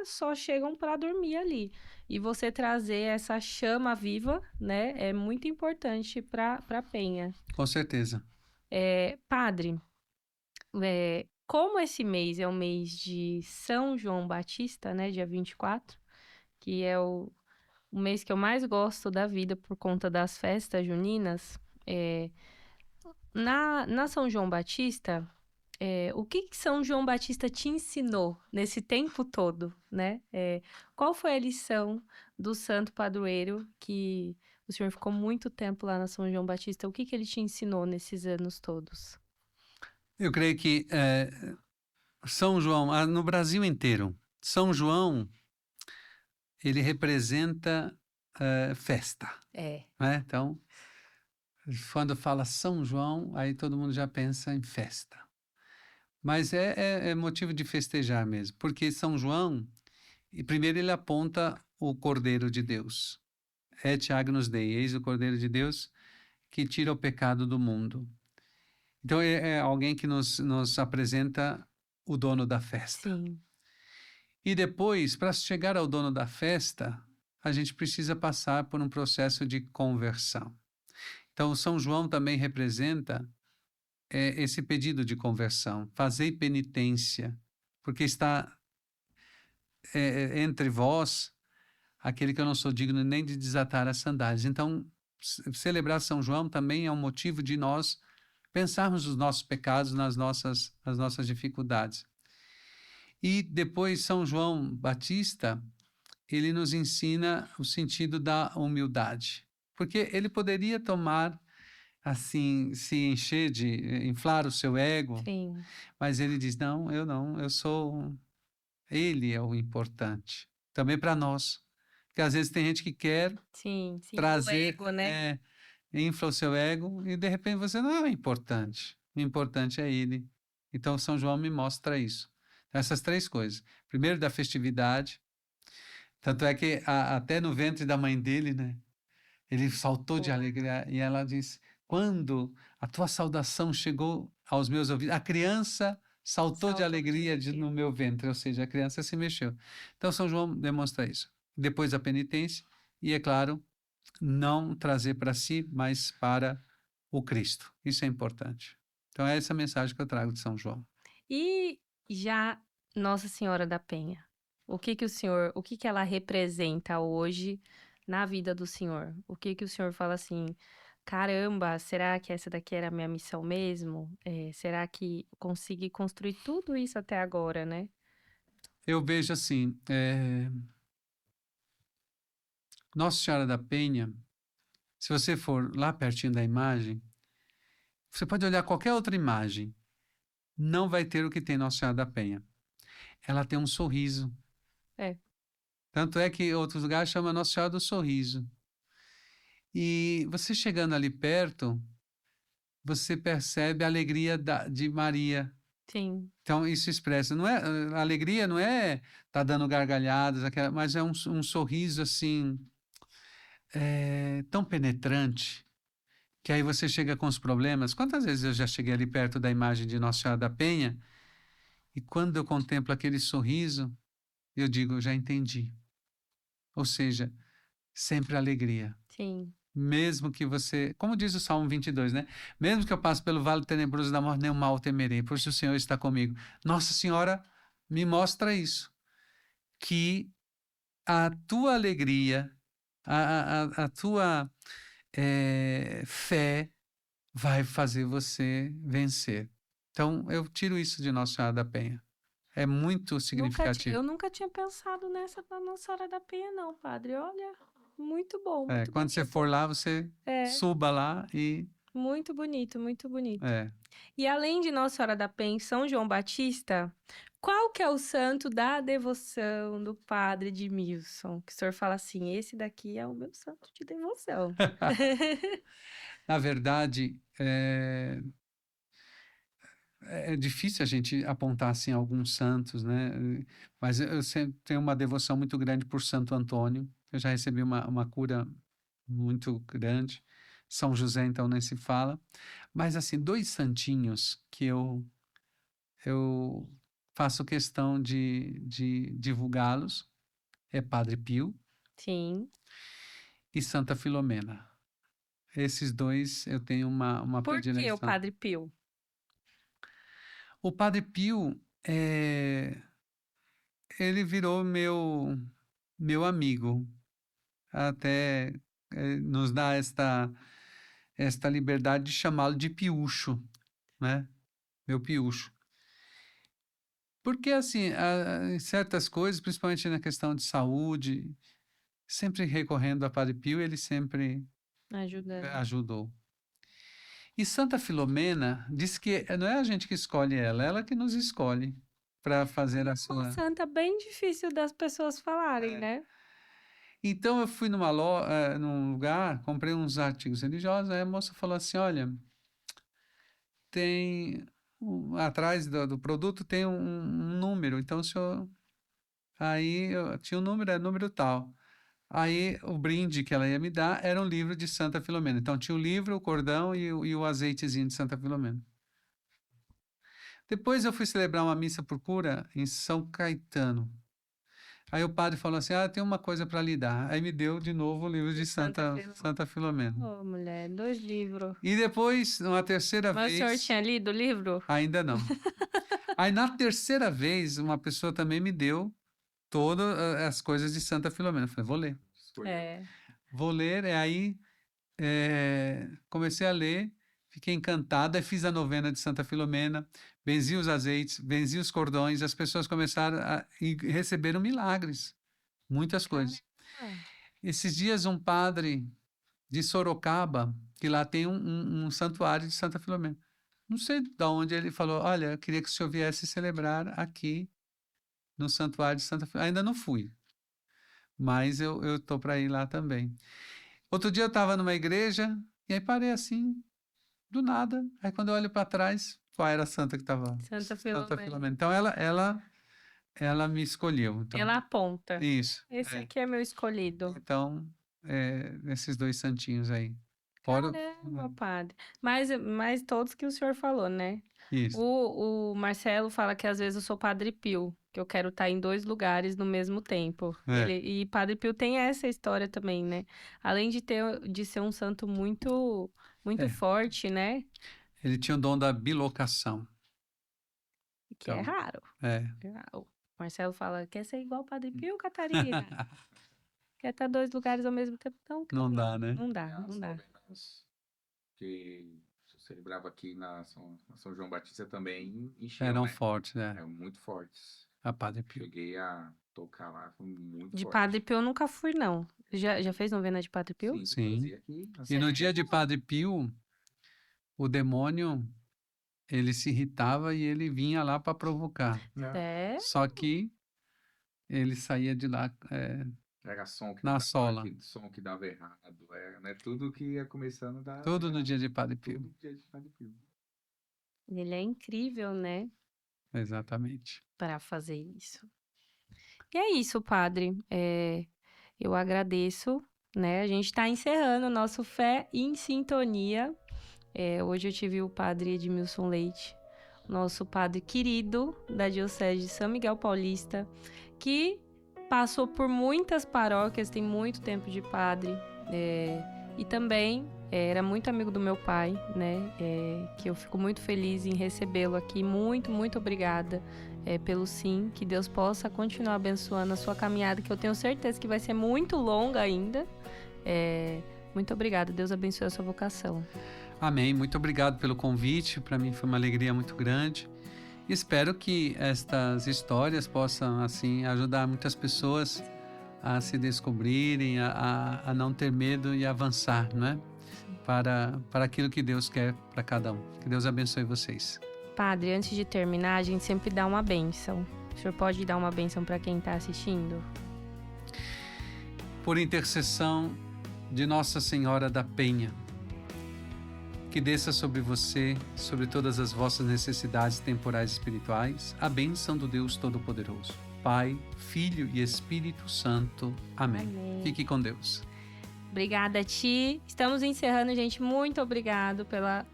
só chegam para dormir ali. E você trazer essa chama viva, né? É muito importante para Penha. Com certeza. Padre, como esse mês é o mês de São João Batista, né? Dia 24, que é o mês que eu mais gosto da vida por conta das festas juninas. Na São João Batista, o que São João Batista te ensinou nesse tempo todo, né? Qual foi a lição do santo padroeiro que o senhor ficou muito tempo lá na São João Batista? O que ele te ensinou nesses anos todos? Eu creio que São João, no Brasil inteiro, São João, ele representa festa, né? Então, quando fala São João, aí todo mundo já pensa em festa. Mas é motivo de festejar mesmo, porque São João, primeiro ele aponta o Cordeiro de Deus. Et Agnus Dei, eis o Cordeiro de Deus que tira o pecado do mundo. Então é alguém que nos apresenta o dono da festa. Sim. E depois, para chegar ao dono da festa, a gente precisa passar por um processo de conversão. Então, São João também representa esse pedido de conversão. Fazei penitência, porque está entre vós aquele que eu não sou digno nem de desatar as sandálias. Então, celebrar São João também é um motivo de nós pensarmos nos nossos pecados, nas nossas dificuldades. E depois, São João Batista, ele nos ensina o sentido da humildade. Porque ele poderia tomar, assim, se encher inflar o seu ego. Sim. Mas ele diz, não, eu sou Ele é o importante. Também para nós. Porque às vezes tem gente que quer Sim, sim. O trazer, ego, né? infla o seu ego e de repente você não é o importante. O importante é ele. Então São João me mostra isso. Essas três coisas. Primeiro, da festividade. Tanto é que até no ventre da mãe dele, né? Ele saltou de Pô. alegria e ela disse: Quando a tua saudação chegou aos meus ouvidos, a criança saltou de Saltou de alegria alegria. no meu ventre, ou seja, a criança se mexeu. Então, São João demonstra isso. Depois a penitência, e é claro, não trazer para si, mas para o Cristo. Isso é importante. Então, é essa a mensagem que eu trago de São João. E já Nossa Senhora da Penha, o que que ela representa hoje na vida do senhor? O que que o senhor fala assim, caramba, será que essa daqui era a minha missão mesmo? Será que consegui construir tudo isso até agora, né? Eu vejo assim, Nossa Senhora da Penha, se você for lá pertinho da imagem, você pode olhar qualquer outra imagem, não vai ter o que tem Nossa Senhora da Penha. Ela tem um sorriso. É. Tanto é que outros lugares chamam Nossa Senhora do Sorriso. E você chegando ali perto, você percebe a alegria de Maria. Sim, Então, isso expressa. Não é, a alegria não é tá dando gargalhadas, mas é um sorriso assim, tão penetrante, que aí você chega com os problemas. Quantas vezes eu já cheguei ali perto da imagem de Nossa Senhora da Penha, e quando eu contemplo aquele sorriso, eu digo, eu já entendi. Ou seja, sempre alegria. sim. Mesmo que você, como diz o Salmo 22, né? Mesmo que eu passe pelo vale tenebroso da morte, nenhum mal temerei, pois o Senhor está comigo. Nossa Senhora me mostra isso, que a tua alegria, a tua fé vai fazer você vencer. Então, eu tiro isso de Nossa Senhora da Penha. É muito significativo. Eu nunca tinha pensado nessa da Nossa Senhora da Penha, não, padre. Olha, muito bom, muito Quando você bonito. for lá, você É, suba lá e... muito bonito, muito bonito. É. E além de Nossa Senhora da Penha e São João Batista, qual que é o santo da devoção do padre Edmilson? Que o senhor fala assim, esse daqui é o meu santo de devoção. Na verdade, é difícil a gente apontar assim alguns santos, né? Mas eu sempre tenho uma devoção muito grande por Santo Antônio. Eu já recebi uma cura muito grande. São José, então, nem se fala. Mas, assim, dois santinhos que eu faço questão de divulgá-los é Padre Pio Sim. e Santa Filomena. Esses dois eu tenho uma Por que o predileção. Padre Pio? O Padre Pio, ele virou meu amigo. Até nos dá esta liberdade de chamá-lo de Piúcho, né? Meu Piúcho. Porque, assim, em certas coisas, principalmente na questão de saúde, sempre recorrendo a Padre Pio, ele sempre Ajudando. ajudou. E Santa Filomena diz que não é a gente que escolhe ela que nos escolhe para fazer a Uma sua... santa bem difícil das pessoas falarem, né? Então eu fui num lugar, comprei uns artigos religiosos, aí a moça falou assim, olha, tem atrás do produto tem um número, então o senhor... Aí eu tinha um número, era número tal. Aí o brinde que ela ia me dar era um livro de Santa Filomena. Então tinha o livro, o cordão e o azeitezinho de Santa Filomena. Depois eu fui celebrar uma missa por cura em São Caetano. Aí o padre falou assim, tem uma coisa para lhe dar. Aí me deu de novo o livro de Santa Filomena. Ô, mulher, 2 livros. E depois, numa terceira Mas o senhor vez... tinha lido o livro? Ainda não. Aí na terceira vez, uma pessoa também me deu todas as coisas de Santa Filomena. Eu falei, vou ler. É. Vou ler, e aí comecei a ler, fiquei encantado, aí fiz a novena de Santa Filomena, benzi os azeites, benzi os cordões, as pessoas começaram e receberam milagres, muitas coisas. Esses dias um padre de Sorocaba, que lá tem um santuário de Santa Filomena, não sei de onde ele falou, olha, eu queria que o senhor viesse celebrar aqui no Santuário de Santa Filomena. Ainda não fui, mas eu tô para ir lá também. Outro dia eu estava numa igreja e aí parei assim, do nada. Aí quando eu olho para trás, qual era a santa que estava? Santa Santa Filomena. Filomena. Então ela me escolheu. Então, Ela aponta. isso. Esse É. aqui é meu escolhido. Então, esses 2 santinhos aí. Fora, Caramba, padre. Mas todos que o senhor falou, né? isso. O Marcelo fala que às vezes eu sou Padre Pio, que eu quero estar em 2 lugares no mesmo tempo. É. E Padre Pio tem essa história também, né? Além de ser um santo muito, muito É. forte, né? Ele tinha o dom da bilocação. Que é Então, raro. é. O Marcelo fala, quer ser igual o Padre Pio, Catarina? Quer estar 2 lugares ao mesmo tempo? Não dá, né? Não dá, As não dá. novenas que se celebrava aqui na São João Batista também enchiam, Eram né? fortes, Eram muito fortes. A Padre Pio. Cheguei a tocar lá, foi muito De forte. Padre Pio eu nunca fui, não. Já fez novena de Padre Pio? Sim. Fazia aqui. E no dia de Padre Pio, o demônio, ele se irritava e ele vinha lá para provocar. É? Só que ele saía de lá, Era som que Na dava, sola. som que dava errado, era, né? Tudo que ia começando a dar tudo no errado. dia de Padre Pio. Tudo no dia de Padre Pio. Ele é incrível, né? Exatamente. Para fazer isso. E é isso, padre. Eu agradeço, né? A gente está encerrando o nosso Fé em Sintonia. Hoje eu tive o padre Edmilson Leite, nosso padre querido da Diocese de São Miguel Paulista, que passou por muitas paróquias, tem muito tempo de padre, e também era muito amigo do meu pai, né? Que eu fico muito feliz em recebê-lo aqui. Muito, muito obrigada pelo sim. Que Deus possa continuar abençoando a sua caminhada, que eu tenho certeza que vai ser muito longa ainda. Muito obrigada. Deus abençoe a sua vocação. Amém. Muito obrigado pelo convite. Para mim foi uma alegria muito grande. Espero que estas histórias possam assim ajudar muitas pessoas a se descobrirem, a não ter medo e avançar, não é? Para aquilo que Deus quer para cada um. Que Deus abençoe vocês. Padre, antes de terminar, a gente sempre dá uma bênção. O senhor pode dar uma bênção para quem está assistindo? Por intercessão de Nossa Senhora da Penha, que desça sobre você, sobre todas as vossas necessidades temporais e espirituais, a bênção do Deus Todo-Poderoso. Pai, Filho e Espírito Santo. Amém. Amém. Fique com Deus. Obrigada a ti. Estamos encerrando, gente. Muito obrigado pela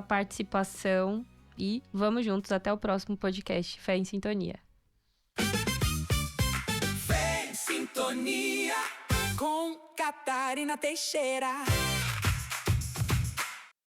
participação. E vamos juntos até o próximo podcast Fé em Sintonia. Fé em Sintonia com Catarina Teixeira.